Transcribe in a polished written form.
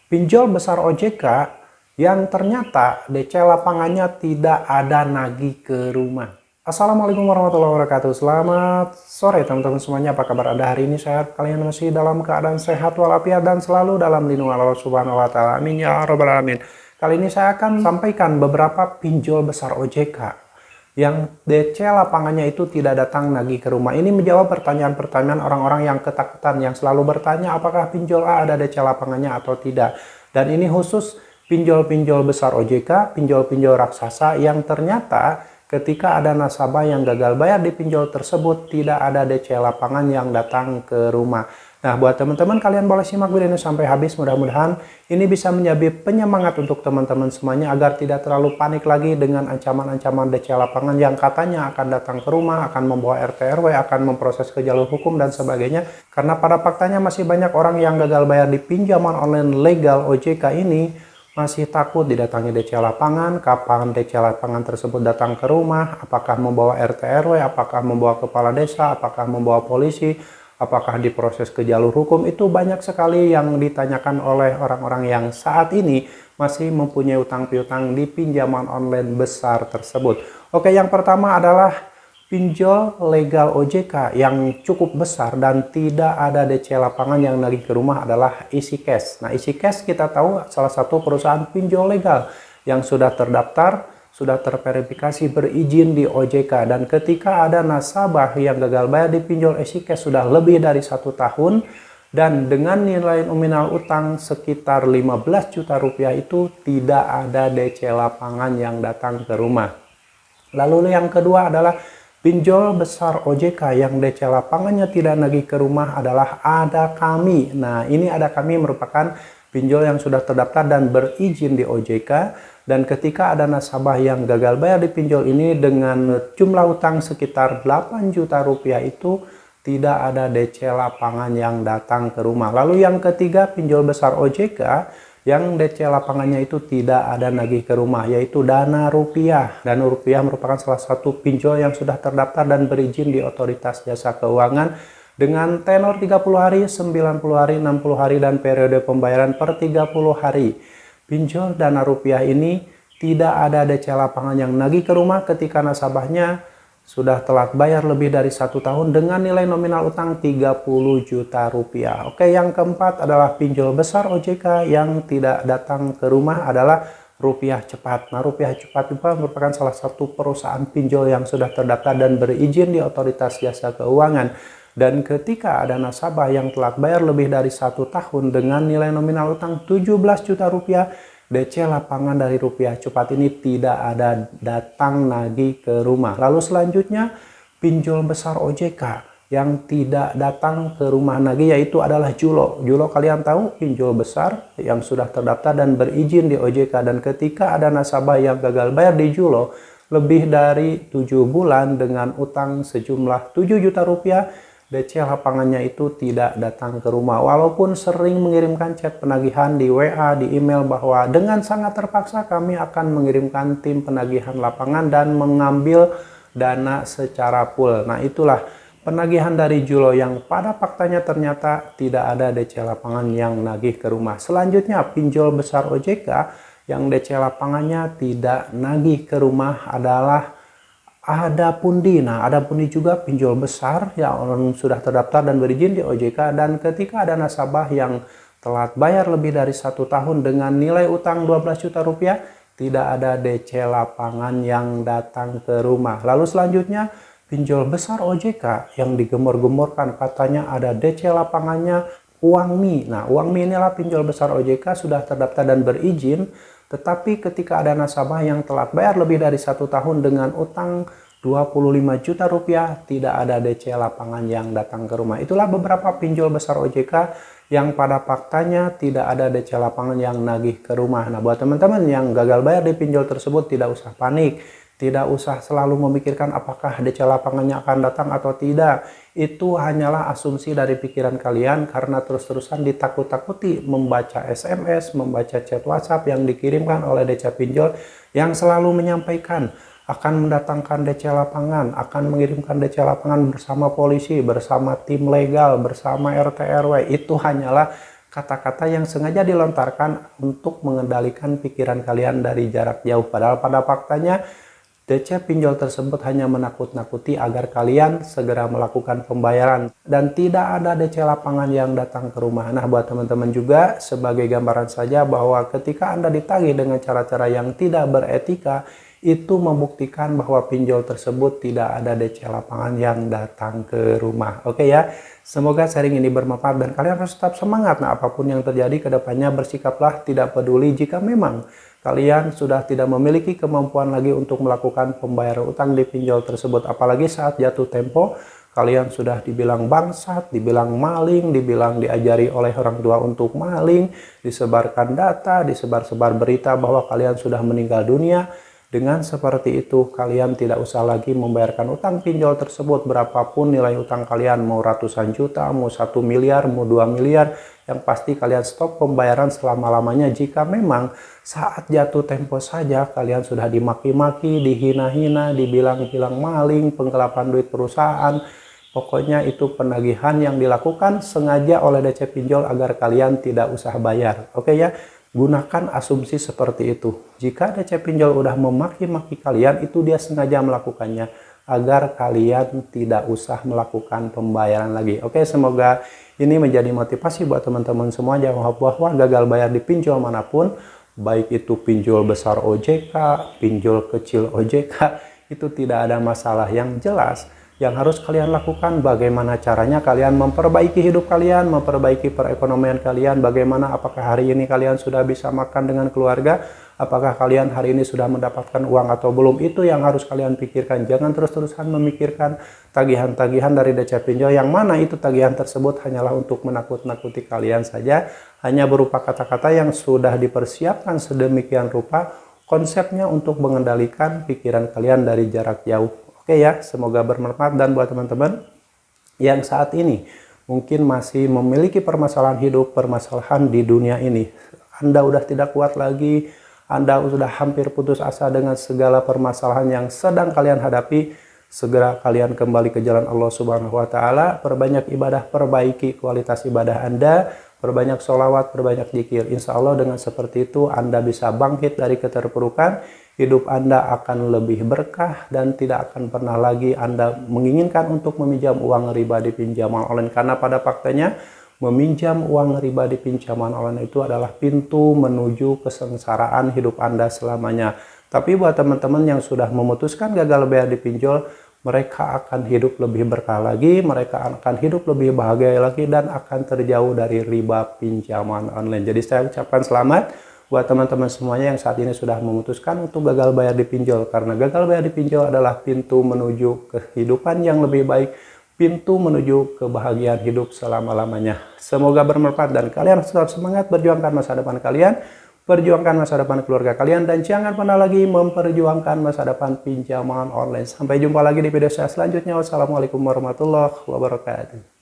Pinjol besar OJK yang ternyata DC lapangannya tidak ada nagih ke rumah. Assalamualaikum warahmatullahi wabarakatuh. Selamat sore teman-teman semuanya. Apa kabar Anda hari ini? Sehat? Kalian masih dalam keadaan sehat walafiat dan selalu dalam lindungan Allah Subhanahu wa taala. Amin ya rabbal alamin. Kali ini saya akan sampaikan beberapa pinjol besar OJK yang DC lapangannya itu tidak datang nagih ke rumah. Ini menjawab pertanyaan-pertanyaan orang-orang yang ketakutan, yang selalu bertanya apakah pinjol A ada DC lapangannya atau tidak. Dan ini khusus pinjol-pinjol besar OJK, pinjol-pinjol raksasa yang ternyata ketika ada nasabah yang gagal bayar di pinjol tersebut, tidak ada DC lapangan yang datang ke rumah. Nah, buat teman-teman, kalian boleh simak video ini sampai habis. Mudah-mudahan ini bisa menjadi penyemangat untuk teman-teman semuanya agar tidak terlalu panik lagi dengan ancaman-ancaman DC lapangan yang katanya akan datang ke rumah, akan membawa RT RW, akan memproses ke jalur hukum dan sebagainya. Karena pada faktanya masih banyak orang yang gagal bayar di pinjaman online legal OJK ini masih takut didatangi DC lapangan. Kapan DC lapangan tersebut datang ke rumah, apakah membawa RT RW, apakah membawa kepala desa, apakah membawa polisi, apakah diproses ke jalur hukum. Itu banyak sekali yang ditanyakan oleh orang-orang yang saat ini masih mempunyai utang piutang di pinjaman online besar tersebut. Oke, yang pertama adalah pinjol legal OJK yang cukup besar dan tidak ada DC lapangan yang nagih ke rumah adalah EasyCash. Nah, EasyCash kita tahu salah satu perusahaan pinjol legal yang sudah terdaftar, sudah terverifikasi berizin di OJK, dan ketika ada nasabah yang gagal bayar di pinjol EasyCash sudah lebih dari 1 tahun dan dengan nilai nominal utang sekitar 15 juta rupiah itu tidak ada DC lapangan yang datang ke rumah. Lalu yang kedua adalah pinjol besar OJK yang DC lapangannya tidak nagih ke rumah adalah Ada Kami. Nah, ini Ada Kami merupakan pinjol yang sudah terdaftar dan berizin di OJK, dan ketika ada nasabah yang gagal bayar di pinjol ini dengan jumlah utang sekitar 8 juta rupiah itu tidak ada DC lapangan yang datang ke rumah. Lalu yang ketiga, pinjol besar OJK yang DC lapangannya itu tidak ada nagih ke rumah, yaitu Dana Rupiah. Dana Rupiah merupakan salah satu pinjol yang sudah terdaftar dan berizin di Otoritas Jasa Keuangan dengan tenor 30 hari, 90 hari, 60 hari, dan periode pembayaran per 30 hari. Pinjol Dana Rupiah ini tidak ada DC lapangan yang nagih ke rumah ketika nasabahnya sudah telat bayar lebih dari 1 tahun dengan nilai nominal utang 30 juta rupiah. Oke, yang keempat adalah pinjol besar OJK yang tidak datang ke rumah adalah Rupiah Cepat. Nah, Rupiah Cepat juga merupakan salah satu perusahaan pinjol yang sudah terdaftar dan berizin di Otoritas Jasa Keuangan. Dan ketika ada nasabah yang telat bayar lebih dari 1 tahun dengan nilai nominal utang 17 juta rupiah, DC lapangan dari Rupiah Cepat ini tidak ada datang nagih ke rumah. Lalu selanjutnya, pinjol besar OJK yang tidak datang ke rumah nagih yaitu adalah Julo. Julo kalian tahu, pinjol besar yang sudah terdaftar dan berizin di OJK, dan ketika ada nasabah yang gagal bayar di Julo lebih dari 7 bulan dengan utang sejumlah 7 juta rupiah, DC lapangannya itu tidak datang ke rumah. Walaupun sering mengirimkan chat penagihan di WA, di email bahwa dengan sangat terpaksa kami akan mengirimkan tim penagihan lapangan dan mengambil dana secara full. Nah, itulah penagihan dari Julo yang pada faktanya ternyata tidak ada DC lapangan yang nagih ke rumah. Selanjutnya, pinjol besar OJK yang DC lapangannya tidak nagih ke rumah adalah Ada Pundi. Nah, Ada Pundi juga pinjol besar yang sudah terdaftar dan berizin di OJK, dan ketika ada nasabah yang telat bayar lebih dari 1 tahun dengan nilai utang 12 juta rupiah, tidak ada DC lapangan yang datang ke rumah. Lalu selanjutnya, pinjol besar OJK yang digemor-gemorkan katanya ada DC lapangannya Uangmi. Nah, Uangmi inilah pinjol besar OJK sudah terdaftar dan berizin, tetapi ketika ada nasabah yang telat bayar lebih dari 1 tahun dengan utang 25 juta rupiah, tidak ada DC lapangan yang datang ke rumah. Itulah beberapa pinjol besar OJK yang pada faktanya tidak ada DC lapangan yang nagih ke rumah. Nah, buat teman-teman yang gagal bayar di pinjol tersebut, tidak usah panik. Tidak usah selalu memikirkan apakah DC lapangannya akan datang atau tidak. Itu hanyalah asumsi dari pikiran kalian karena terus-terusan ditakut-takuti membaca SMS, membaca chat WhatsApp yang dikirimkan oleh DC pinjol yang selalu menyampaikan akan mendatangkan DC lapangan, akan mengirimkan DC lapangan bersama polisi, bersama tim legal, bersama RT RW. Itu hanyalah kata-kata yang sengaja dilontarkan untuk mengendalikan pikiran kalian dari jarak jauh. Padahal pada faktanya DC pinjol tersebut hanya menakut-nakuti agar kalian segera melakukan pembayaran dan tidak ada DC lapangan yang datang ke rumah. Nah, buat teman-teman juga sebagai gambaran saja bahwa ketika Anda ditagih dengan cara-cara yang tidak beretika, itu membuktikan bahwa pinjol tersebut tidak ada DC lapangan yang datang ke rumah. Oke ya, semoga sharing ini bermanfaat dan kalian harus tetap semangat. Nah, apapun yang terjadi ke depannya, bersikaplah tidak peduli jika memang kalian sudah tidak memiliki kemampuan lagi untuk melakukan pembayaran utang di pinjol tersebut. Apalagi saat jatuh tempo, kalian sudah dibilang bangsat, dibilang maling, dibilang diajari oleh orang tua untuk maling, disebarkan data, disebar-sebar berita bahwa kalian sudah meninggal dunia. Dengan seperti itu, kalian tidak usah lagi membayarkan utang pinjol tersebut. Berapapun nilai utang kalian, mau ratusan juta, mau 1 miliar, mau 2 miliar, yang pasti kalian stop pembayaran selama-lamanya jika memang saat jatuh tempo saja kalian sudah dimaki-maki, dihina-hina, dibilang-bilang maling, penggelapan duit perusahaan. Pokoknya itu penagihan yang dilakukan sengaja oleh DC pinjol agar kalian tidak usah bayar. Oke ya, gunakan asumsi seperti itu. Jika DC pinjol udah memaki-maki kalian, itu dia sengaja melakukannya agar kalian tidak usah melakukan pembayaran lagi. Oke, semoga ini menjadi motivasi buat teman-teman semua bahwa gagal bayar di pinjol manapun, baik itu pinjol besar OJK, pinjol kecil OJK, itu tidak ada masalah. Yang jelas yang harus kalian lakukan bagaimana caranya kalian memperbaiki hidup kalian, memperbaiki perekonomian kalian, bagaimana apakah hari ini kalian sudah bisa makan dengan keluarga, apakah kalian hari ini sudah mendapatkan uang atau belum, itu yang harus kalian pikirkan. Jangan terus-terusan memikirkan tagihan-tagihan dari DC pinjol yang mana itu tagihan tersebut hanyalah untuk menakut-nakuti kalian saja, hanya berupa kata-kata yang sudah dipersiapkan sedemikian rupa konsepnya untuk mengendalikan pikiran kalian dari jarak jauh. Oke ya, semoga bermanfaat. Dan buat teman-teman yang saat ini mungkin masih memiliki permasalahan hidup, permasalahan di dunia ini, Anda udah tidak kuat lagi, Anda sudah hampir putus asa dengan segala permasalahan yang sedang kalian hadapi, segera kalian kembali ke jalan Allah Subhanahu wa Ta'ala, perbanyak ibadah, perbaiki kualitas ibadah Anda, perbanyak sholawat, perbanyak zikir. Insya Allah dengan seperti itu Anda bisa bangkit dari keterpurukan, hidup Anda akan lebih berkah dan tidak akan pernah lagi Anda menginginkan untuk meminjam uang riba di pinjaman online. Karena pada faktanya meminjam uang riba di pinjaman online itu adalah pintu menuju kesengsaraan hidup Anda selamanya. Tapi buat teman-teman yang sudah memutuskan gagal bayar di pinjol, mereka akan hidup lebih berkah lagi, mereka akan hidup lebih bahagia lagi, dan akan terjauh dari riba pinjaman online. Jadi saya ucapkan selamat buat teman-teman semuanya yang saat ini sudah memutuskan untuk gagal bayar di pinjol. Karena gagal bayar di pinjol adalah pintu menuju kehidupan yang lebih baik, pintu menuju kebahagiaan hidup selama-lamanya. Semoga bermanfaat dan kalian tetap semangat berjuangkan masa depan kalian, perjuangkan masa depan keluarga kalian, dan jangan pernah lagi memperjuangkan masa depan pinjaman online. Sampai jumpa lagi di video saya selanjutnya. Wassalamualaikum warahmatullahi wabarakatuh.